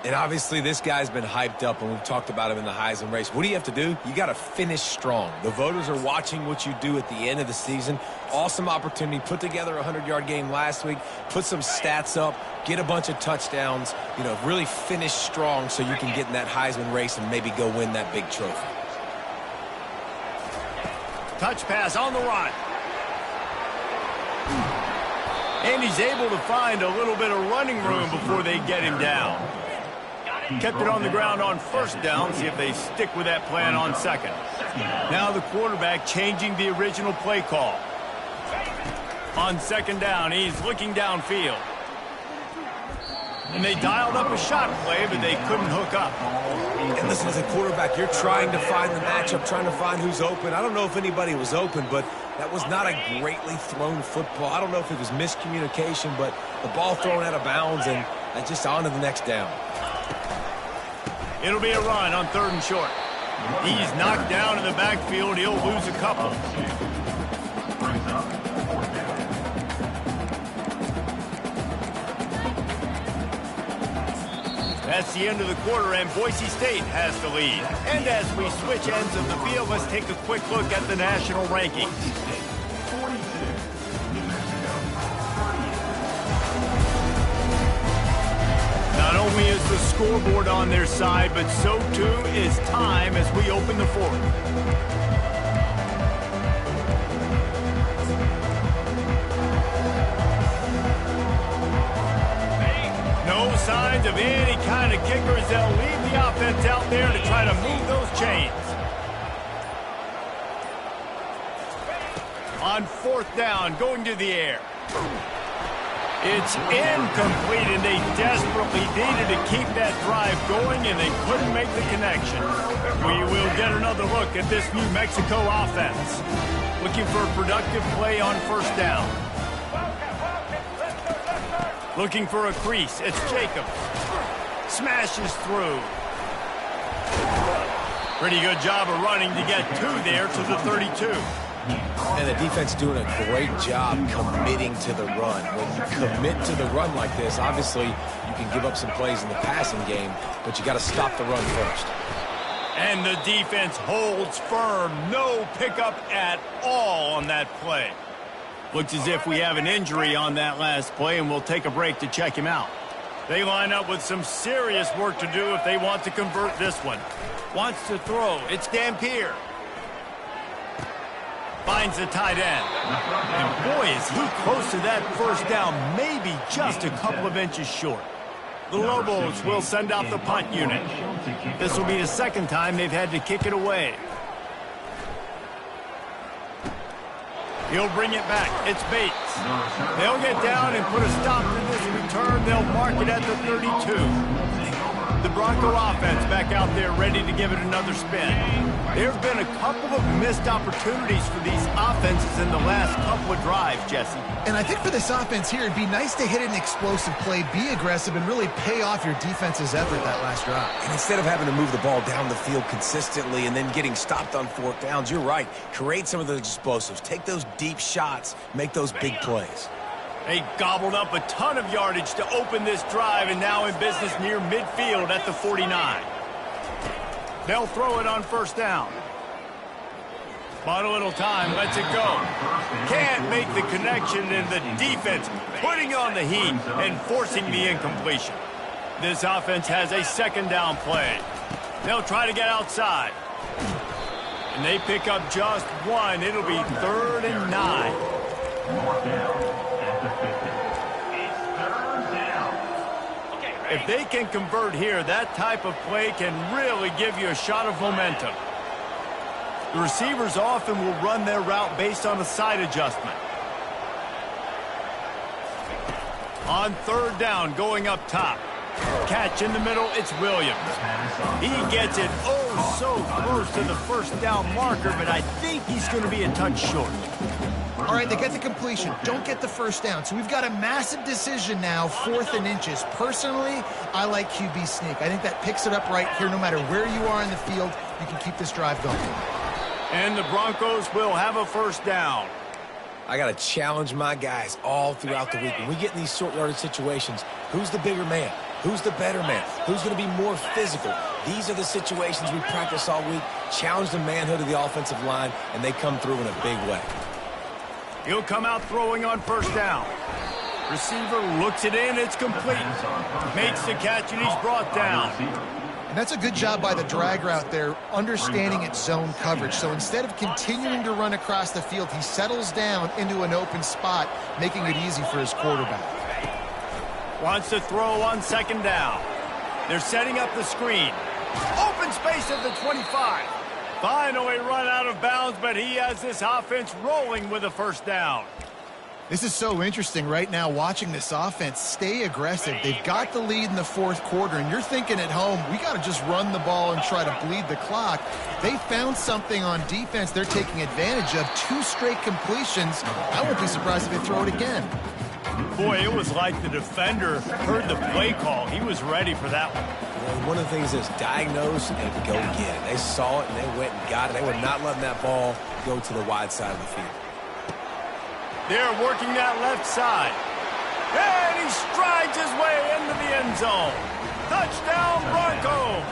S2: And obviously this guy's been hyped up, and we've talked about him in the Heisman race. What do you have to do? You got to finish strong. The voters are watching what you do at the end of the season. Awesome opportunity. Put together a 100-yard game last week. Put some stats up. Get a bunch of touchdowns. You know, really finish strong so you can get in that Heisman race and maybe go win that big trophy.
S1: Touch pass on the run. And he's able to find a little bit of running room before they get him down. Kept it on the ground on 1st down. See if they stick with that plan on 2nd. Now the quarterback changing the original play call. On 2nd down, he's looking downfield. And they dialed up a shot play, but they couldn't hook up.
S2: And listen, as a quarterback, you're trying to find the matchup, trying to find who's open. I don't know if anybody was open, but that was not a greatly thrown football. I don't know if it was miscommunication, but the ball thrown out of bounds and just on to the next down.
S1: It'll be a run on 3rd and short. He's knocked down in the backfield. He'll lose a couple. That's the end of the quarter, and Boise State has the lead. And as we switch ends of the field, let's take a quick look at the national rankings. Not only is the scoreboard on their side, but so too is time as we open the 4th. signs of any kind of kickers. They'll leave the offense out there to try to move those chains. On 4th down, going to the air. It's incomplete, and they desperately needed to keep that drive going, and they couldn't make the connection. We will get another look at this New Mexico offense. Looking for a productive play on 1st down. Looking for a crease. It's Jacobs. Smashes through. Pretty good job of running to get 2 there to the 32.
S2: And the defense doing a great job committing to the run. When you commit to the run like this, obviously you can give up some plays in the passing game, but you got to stop the run first.
S1: And the defense holds firm. No pickup at all on that play. Looks as if we have an injury on that last play, and we'll take a break to check him out. They line up with some serious work to do if they want to convert this one. Wants to throw. It's Dampier. Finds the tight end. And boy, is he close to that 1st down, maybe just a couple of inches short. The Lobos will send out the punt unit. This will be the 2nd time they've had to kick it away. He'll bring it back. It's Bates. They'll get down and put a stop to this return. They'll mark it at the 32. The Bronco offense back out there ready to give it another spin. There have been a couple of missed opportunities for these offenses in the last couple of drives, Jesse.
S3: And I think for this offense here, it'd be nice to hit an explosive play, be aggressive, and really pay off your defense's effort that last drive.
S2: And instead of having to move the ball down the field consistently and then getting stopped on 4th downs, you're right. Create some of those explosives. Take those deep shots. Make those big plays.
S1: They gobbled up a ton of yardage to open this drive, and now in business near midfield at the 49. They'll throw it on 1st down. But a little time, lets it go. Can't make the connection, and the defense putting on the heat and forcing the incompletion. This offense has a 2nd down play. They'll try to get outside. And they pick up just 1. It'll be 3rd and 9. If they can convert here, that type of play can really give you a shot of momentum. The receivers often will run their route based on a side adjustment. On 3rd down, going up top. Catch in the middle, it's Williams. He gets it oh so close to the 1st down marker, but I think he's going to be a touch short.
S3: All right, they get the completion. Don't get the 1st down. So we've got a massive decision now, 4th and inches. Personally, I like QB sneak. I think that picks it up right here. No matter where you are in the field, you can keep this drive going.
S1: And the Broncos will have a 1st down.
S2: I got to challenge my guys all throughout the week. When we get in these short yardage situations, who's the bigger man? Who's the better man? Who's going to be more physical? These are the situations we practice all week. Challenge the manhood of the offensive line, and they come through in a big way.
S1: He'll come out throwing on 1st down. Receiver looks it in. It's complete. Makes the catch, and he's brought down.
S3: And that's a good job by the drag route there, understanding its zone coverage. So instead of continuing to run across the field, he settles down into an open spot, making it easy for his quarterback.
S1: Wants to throw on 2nd down. They're setting up the screen. Open space at the 25. Finally run out of bounds, but he has this offense rolling with a 1st down.
S3: This is so interesting right now, watching this offense stay aggressive. They've got the lead in the 4th quarter, and you're thinking at home, we got to just run the ball and try to bleed the clock. They found something on defense they're taking advantage of. 2 straight completions. I won't be surprised if they throw it again.
S1: Boy, it was like the defender heard the play call. He was ready for that one.
S2: Well, one of the things is diagnose and go get it. They saw it, and they went and got it. They were not letting that ball go to the wide side of the field.
S1: They're working that left side. And he strides his way into the end zone. Touchdown, Broncos.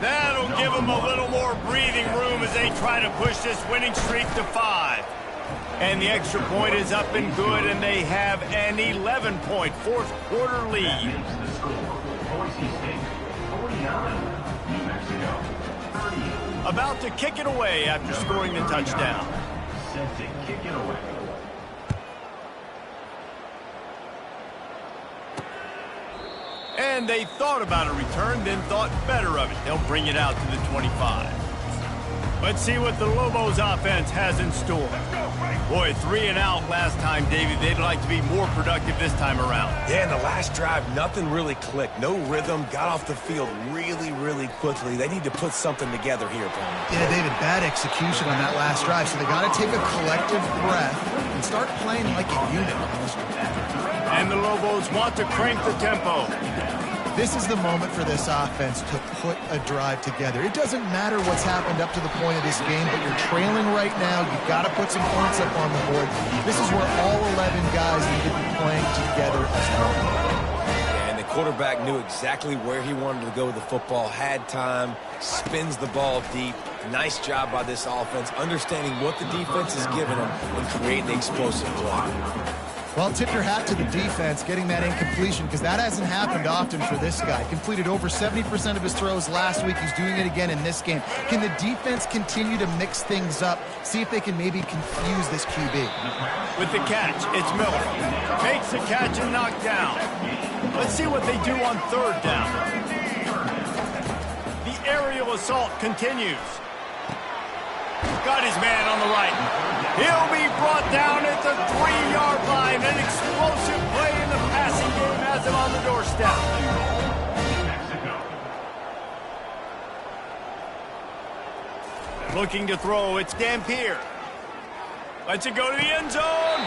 S1: That'll give them a little more breathing room as they try to push this winning streak to 5. And the extra point is up and good, and they have an 11-point 4th quarter lead. About to kick it away after scoring the touchdown.
S4: Set to kick it away.
S1: And they thought about a return, then thought better of it. They'll bring it out to the 25. Let's see what the Lobos offense has in store. Boy, 3 and out last time, Davey. They'd like to be more productive this time around.
S2: Yeah, in the last drive, nothing really clicked. No rhythm, got off the field really, really quickly. They need to put something together here, Palmer.
S3: Yeah, David, bad execution on that last drive, so they got to take a collective breath and start playing like a unit.
S1: And the Lobos want to crank the tempo.
S3: This is the moment for this offense to put a drive together. It doesn't matter what's happened up to the point of this game, but you're trailing right now. You've got to put some points up on the board. This is where all 11 guys need to be playing together as one.
S2: And the quarterback knew exactly where he wanted to go with the football, had time, spins the ball deep. Nice job by this offense, understanding what the defense is giving them and creating the explosive play.
S3: Well, tip your hat to the defense getting that incompletion, because that hasn't happened often for this guy. Completed over 70% of his throws last week. He's doing it again in this game. Can the defense continue to mix things up? See if they can maybe confuse this QB.
S1: With the catch, it's Miller. Takes the catch and knocked down. Let's see what they do on 3rd down. The aerial assault continues. Got his man on the right. He'll be brought down at the 3-yard line. An explosive play in the passing game has him on the doorstep. Looking to throw, it's Dampier. Lets it go to the end zone.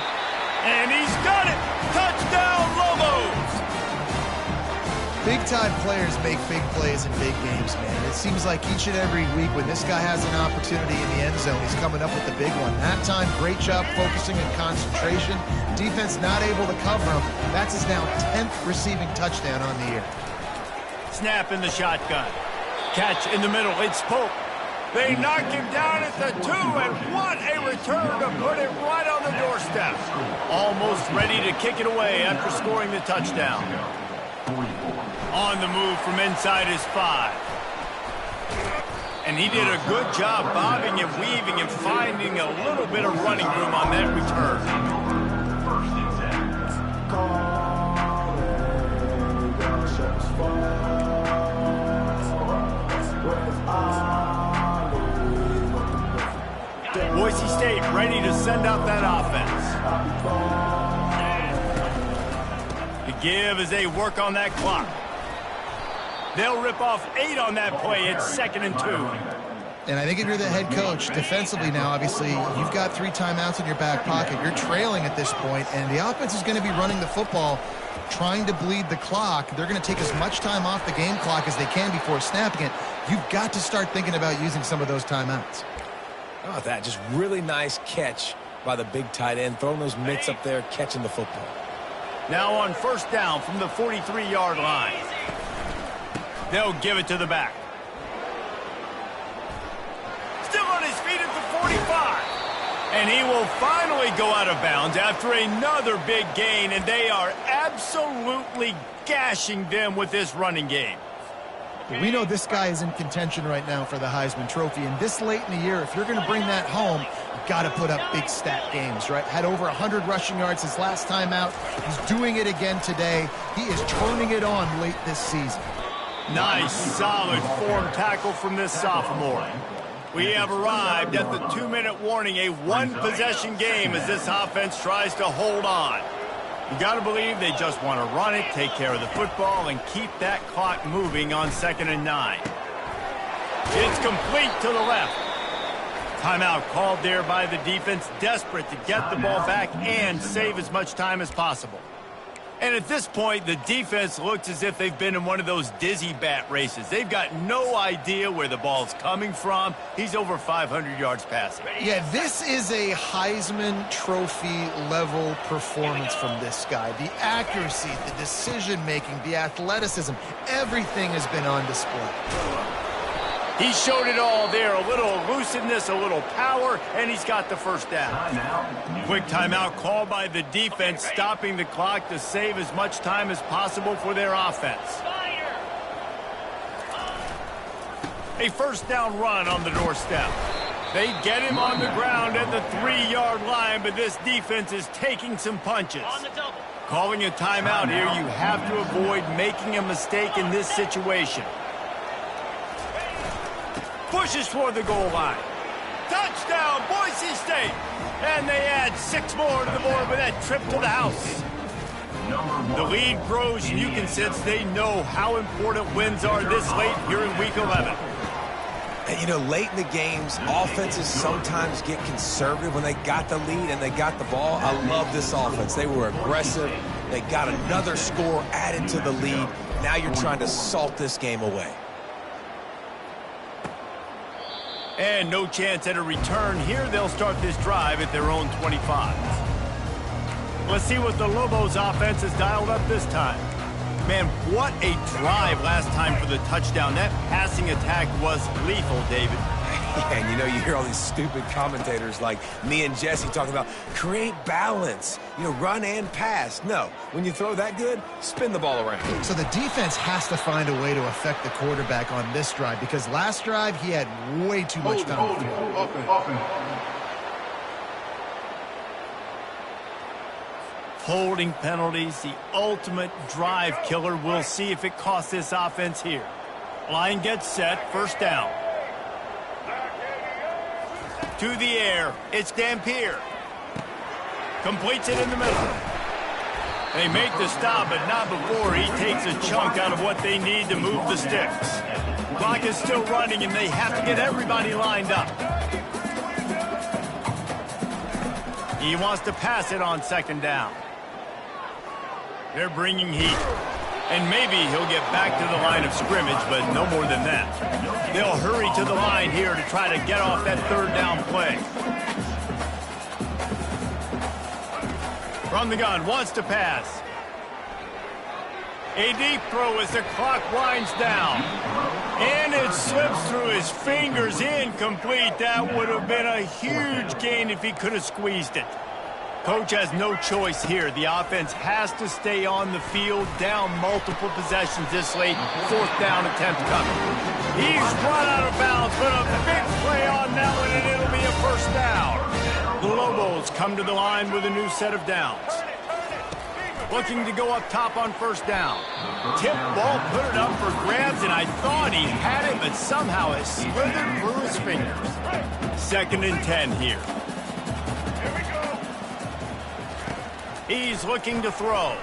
S1: And he's got it. Touchdown, Lobos.
S3: Big-time players make big plays in big games, man. It seems like each and every week when this guy has an opportunity in the end zone, he's coming up with the big one. That time, great job focusing and concentration. Defense not able to cover him. That's his now 10th receiving touchdown on the year.
S1: Snap in the shotgun. Catch in the middle. It's Pope. They knock him down at the 2, and what a return to put it right on the doorstep. Almost ready to kick it away after scoring the touchdown. On the move from inside his 5. And he did a good job bobbing and weaving and finding a little bit of running room on that return. Boise State ready to send out that offense. The give as they work on that clock. They'll rip off 8 on that play. It's 2nd and 2.
S3: And I think if you're the head coach, defensively now, obviously, you've got 3 timeouts in your back pocket. You're trailing at this point, and the offense is going to be running the football, trying to bleed the clock. They're going to take as much time off the game clock as they can before snapping it. You've got to start thinking about using some of those timeouts.
S2: Oh, that just really nice catch by the big tight end, throwing those mitts up there, catching the football.
S1: Now on 1st down from the 43-yard line. They'll give it to the back. Still on his feet at the 45. And he will finally go out of bounds after another big gain, and they are absolutely gashing them with this running game.
S3: We know this guy is in contention right now for the Heisman Trophy, and this late in the year, if you're going to bring that home, you've got to put up big stat games, right? Had over 100 rushing yards his last time out. He's doing it again today. He is turning it on late this season.
S1: Nice, solid form tackle from this sophomore. We have arrived at the 2-minute warning, a one-possession game as this offense tries to hold on. You got to believe they just want to run it, take care of the football, and keep that clock moving on 2nd and 9. It's complete to the left. Timeout called there by the defense, desperate to get the ball back and save as much time as possible. And at this point, the defense looks as if they've been in one of those dizzy bat races. They've got no idea where the ball's coming from. He's over 500 yards passing.
S3: Yeah, this is a Heisman Trophy level performance from this guy. The accuracy, the decision-making, the athleticism, everything has been on display.
S1: He showed it all there, a little elusiveness, a little power, and he's got the first down. Quick timeout called by the defense, stopping the clock to save as much time as possible for their offense. A first down run on the doorstep. They get him on the ground at the 3-yard line, but this defense is taking some punches. Calling a timeout here, you have to avoid making a mistake in this situation. Pushes toward the goal line. Touchdown, Boise State! And they add 6 more to the board with that trip to the house. The lead grows, and you can sense they know how important wins are this late here in Week 11.
S2: And, you know, late in the games, offenses sometimes get conservative when they got the lead and they got the ball. I love this offense. They were aggressive. They got another score added to the lead. Now you're trying to salt this game away.
S1: And no chance at a return here. They'll start this drive at their own 25. Let's see what the Lobos offense has dialed up this time. Man, what a drive last time for the touchdown. That passing attack was lethal, David.
S2: And you know, you hear all these stupid commentators like me and Jesse talking about create balance, you know, run and pass. No, when you throw that good, spin the ball around.
S3: So the defense has to find a way to affect the quarterback on this drive because last drive he had way too much time.
S1: Holding penalties, the ultimate drive killer. We'll see if it costs this offense here. Line gets set, first down. To the air, it's Dampier. Completes it in the middle. They make the stop, but not before he takes a chunk out of what they need to move the sticks. Clock is still running, and they have to get everybody lined up. He wants to pass it on second down. They're bringing heat. And maybe he'll get back to the line of scrimmage, but no more than that. They'll hurry to the line here to try to get off that third down play. From the gun, wants to pass. A deep throw as the clock winds down. And it slips through his fingers, incomplete. That would have been a huge gain if he could have squeezed it. Coach has no choice here. The offense has to stay on the field, down multiple possessions this late. Fourth down attempt coming. He's run out of bounds, but a big play on that one, and it'll be a first down. The Lobos come to the line with a new set of downs. Looking to go up top on first down. Tip ball, put it up for grabs, and I thought he had it, but somehow it slithered through his fingers. 2nd and 10 here. He's looking to throw.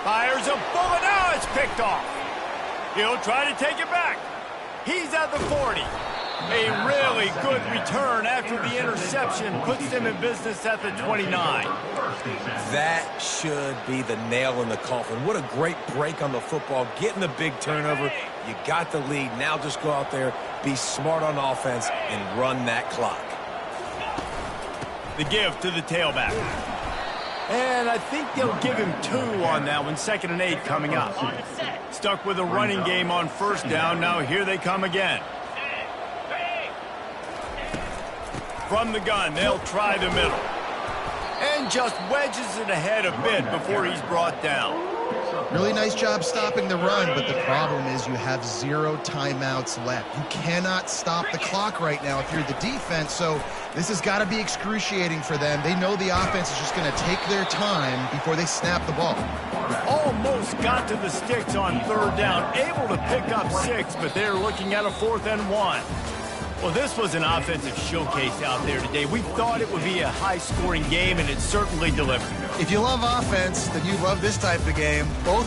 S1: Fires a bullet. Now it's picked off. He'll try to take it back. He's at the 40. A really good return after the interception puts them in business at the 29.
S2: That should be the nail in the coffin. What a great break on the football. Getting the big turnover. You got the lead. Now just go out there, be smart on offense, and run that clock.
S1: The give to the tailback. And I think they'll give him 2 on that one. 2nd and 8 coming up. Stuck with a running game on first down. Now here they come again. From the gun, they'll try the middle. And just wedges it ahead a bit before he's brought down.
S3: Really nice job stopping the run, but the problem is you have 0 timeouts left. You cannot stop the clock right now if you're the defense, so this has got to be excruciating for them. They know the offense is just going to take their time before they snap the ball.
S1: Almost got to the sticks on third down, able to pick up 6, but they're looking at a 4th and 1. Well, this was an offensive showcase out there today. We thought it would be a high-scoring game, and it certainly delivered.
S3: If you love offense, then you love this type of game. Both